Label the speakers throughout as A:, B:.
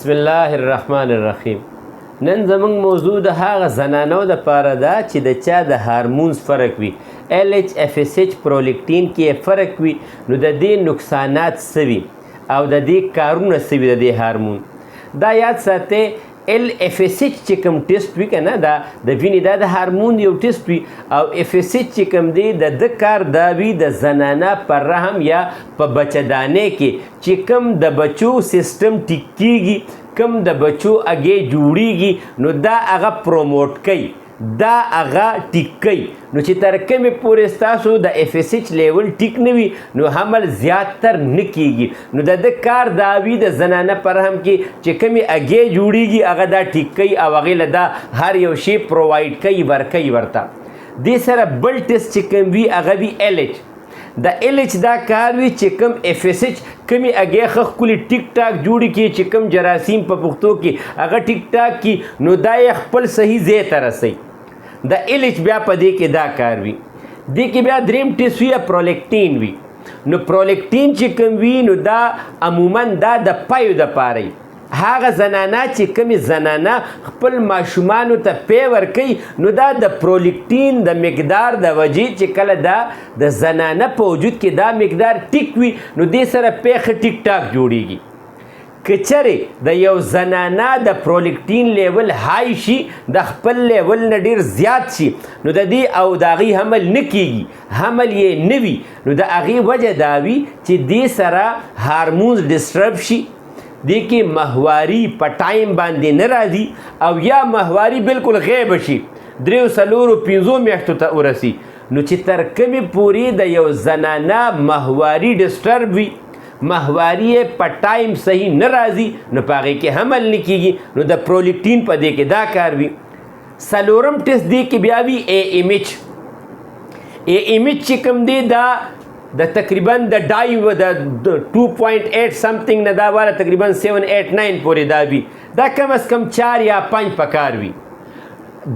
A: بسم الله الرحمن الرحیم. نن زمونږ موضوع د هغه زنانو دپاره ده چې د چا د هارمونز فرق وي، AMH FSH پرولیکټین کې فرق وي، نو د دې نقصانات څه وي او د دې کارونه څه وي د دې هارمون. دا یاد ساتئ FSH چې کوم ټیسټ وي که نه، دا د وینې دا د هارمون یو ټیسټ وي، او FSH چې کوم دی د ده کار دا وي د زنانه په رحم یا په بچهدانۍ کې چې کوم د بچو سیسټم ټیک کیږي، کوم د بچو اگې جوړیږي، نو دا هغه پروموټ کوي، دا هغه ټیک کوي. نو چې تر کومې پورې ستاسو د FSH لیول ټیک نه وي نو حمل زیاتر نه کیږي. نو د ده کار دا وي د زنانه په رحم کې چې کومې اگې جوړیږي هغه دا ټیک کوي او هغې له دا هر یو شی پرووایډ کوي، ورکوي ورته. دې سره بل ټیسټ چې کوم وي هغه وي LH. د LH دا کار وي چې کوم FSH کمی اگې ښه ښکلي ټیک ټاک جوړي کړي، چې کوم جراثیم په پښتو کې هغه ټیک ټاک کړي، نو دا یې خپل صحیح ځای ته رسوي. د LH بیا په دې کې دا کار وي. دې کې بیا دریم ټیسټ وي پرولیکټین وي. نو پرولیکټین چې کوم وي نو دا عموما دا د پیو دپاره وي. هغه زنانه چې کومې زنانه خپل ماشومانو ته پی ورکوي نو دا د پرولیکټین د مقدار د وجې چې کله دا د زنانه په وجود کې دا مقدار ټیک وي نو دې سره پی ښه ټیک ټاک جوړیږي. که چرې د یو زنانه د پرولیکټین لیول های شي، د خپل لیول نه ډېر زیات شي، نو د دې او د هغې حمل نه کیږي، حمل یې نه وي، نو د هغې وجه دا وي چې دې سره هارمونز ډسټرب شي، دې کې ماهواري په ټایم باندې نه راځي، او یا ماهواري بالکل غیب شي، 3-4-5 میاشتو ته ورسي. نو چې تر کومې پورې د یو زنانه ماهواري ډسټرب وي، ماهواري یې په ټایم صحیح نه راځي، نو په هغې کې حمل نه کیږي، نو د پرولیکټین په دې کې دا کار وي. څلورم ټیسټ دې کې بیا وي AMH. AMH چې کوم دی دا د تقریبا د 2.8 سمثینګ نه دا والا تقریبا 7-8-9 پورې دا وي. دا کم از کم 4 یا 5 پکار وي.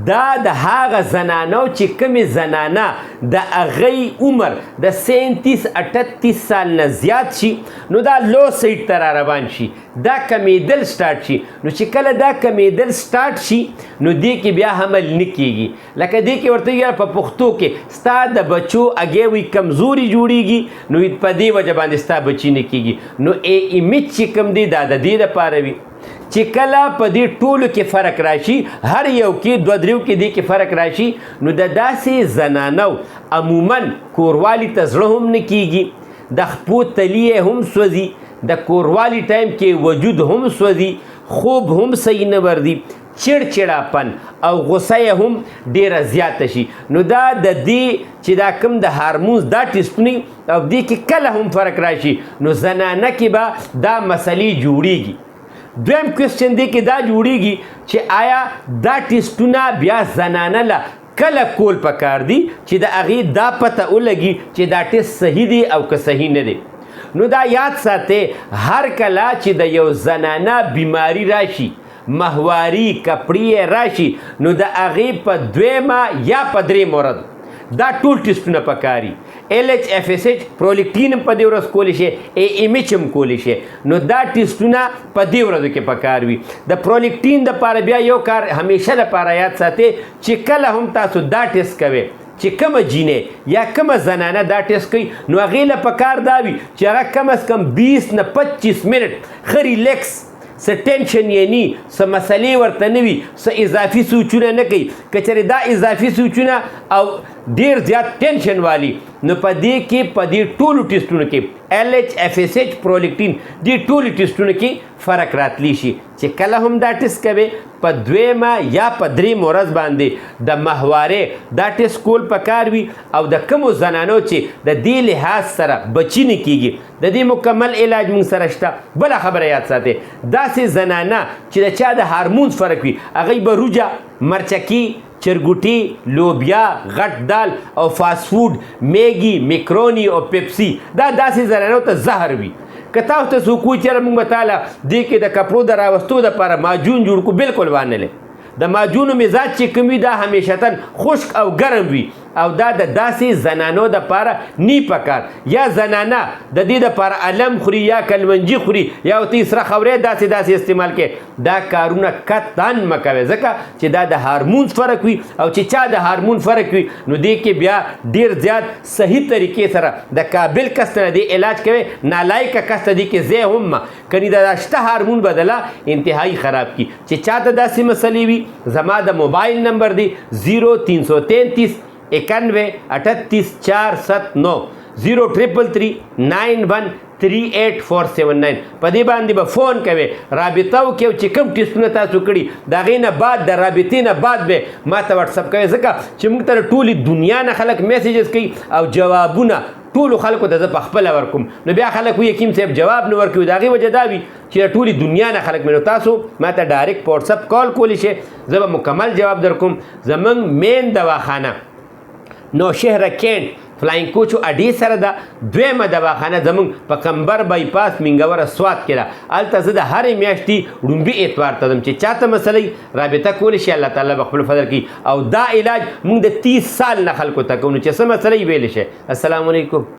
A: دا د هغه زنانو چې کومې زنانه د هغې عمر د 37-38 سال نه زیات شي نو دا لو سایډ ته را روان شي، دا کمیدل سټارټ شي. نو چې کله دا کمیدل سټارټ شي نو دې کې بیا حمل نه کیږي. لکه دې کې ورته یاره په پښتو کې ستا د بچو اگې وي کمزوري جوړیږي، نو په دې وجه باندې ستا بچي نه کیږي. نو AMH چې کوم دی دا د دې دپاره وي چې کله په دې ټولو کې فرق راشي، هر یو کې 2-3 کې دې کې فرق راشي، نو د داسې زنانو عموما کوروالي ته زړه هم نه کیږي، د خپو تلی هم سوځي، د کوروالي ټایم کې وجود هم سوځي، خوب هم صحیح نه ورځي، چړچړاپن او غصه یې هم ډیره زیاته شي. نو دا د دې چې دا کوم د هارمونز دا ټیسټونه او دې کې کله هم فرق راشي نو زنانه کې به دا مسلې جوړیږي. دویم کوېسچن دی کې دا جوړیږي چې آیا دا ټیسټونه بیا زنانه له کله کول پکار دي چې د هغې دا پته ولګي چې دا ټیسټ صحیح دی او که صحیح نه دی. نو دا یاد ساتئ هر کله چې د یو زنانه بیماری راشي، ماهواري کپړې راشي، نو د هغې په 2 یا په 3 ورځ دا ټول ټیسټونه پکاري. LH FSH پرولیکټین هم په دې ورځ کولی شي، AMH هم کولی شي. نو دا ټیسټونه په دې ورځو کې پکار وي. د پرولیکټین دپاره بیا یو کار همیشه لپاره یاد ساتئ چې کله هم تاسو دا ټیسټ کوئ چې کومه جینۍ یا کومه زنانه دا ټیسټ کوي نو هغې له پکار دا وي چې هغه کم از کم 20 نه 25 منټ ښه ریلیکس، څه ټینشن یې نی، څه مسلې ورته نه وي، څه اضافي سوچونه نه کوي. که چېرې دا اضافي سوچونه او ډېر زیات ټینشن والی نو په دې کې په دې ټولو ټیسټونو کې LH FSH پرولیکټین دې ټولو ټیسټونو کې فرق راتلی شي چې کله هم دا ټیسټ کوئ په 2 یا په 3 ورځ باندې د ماهوارې دا ټیسټ کول پکار وي. او د کومو زنانو چې د دې لحاظ سره بچي نه کیږي د دې مکمل علاج موږ سره شته. بله خبره یاد ساتئ داسې زنانه چې د چا د هارمونز فرق وي هغوی به روجه، مرچکي، چرګوټي، لوبیا، غټ دال او فاست فوډ، میګي، میکروني او پیپسي دا داسې زنانو ته زهر وي. که تاسو ته څوک وایي چېرې موږ به تاله دې کې د کپړو د راوستو دپاره ماجون جوړ کړو، بالکل وانلې. د ماجونو مزاج چې کوم وي دا همیشتاً خشک او ګرم وي، او دا د داسې زنانو دپاره نی پکار یا زنانه د دې دپاره علم خوري یا کلمنجي خوري یا ورته سره خورې داسې استعمال کې دا کارونه قطعا مه کوئ ځکه چې دا د هارمون فرق وي او چې چا د هارمون فرق وي نو دې کې بیا ډېر زیات صحیح طریقې سره د قابل کس نه دې علاج کوي نالایقه کس ته دې کې ځای هم مه کني دا شته هارمون بدله انتهایی خراب کی چې چاته داسې مسلې وي زما د موبایل نمبر دی 0333 91 38 479 0333913849 په دې باندې به فون کوئ رابطه وکړئ چې کوم ټیسټونه تاسو کړي د هغې نه بعد د رابطې نه بعد به ما ته وټسپ کوئ ځکه چې موږ ته د ټولې دنیا نه خلک میسیجز کوي او جوابونه ټولو خلکو ته زه په خپله ورکوم نو بیا خلک وایي حکیم صاحب جواب نه ورکوي د هغې وجه دا وي چې د ټولې دنیا نه خلک مې نو تاسو ما ته ډایرکټ په وټسپ کال کولی شئ زه به مکمل جواب در کوم زموږ مین دواخانه نوشهره کینټ فلاینګ کوچو اډې سره ده دویمه دواخانه زموږ په کمبر بایپاس مینګوره سوات کې ده هلته زه د هرې میاشتې ړومبي اتوار ته ځم چې چاته مسله رابطه کولی شي الله تعالی به خپل فضل کوي او دا علاج موږ د 30 سال نه خلکو ته کوو نو چې څه مسله یې ویلی شئ السلام علیکم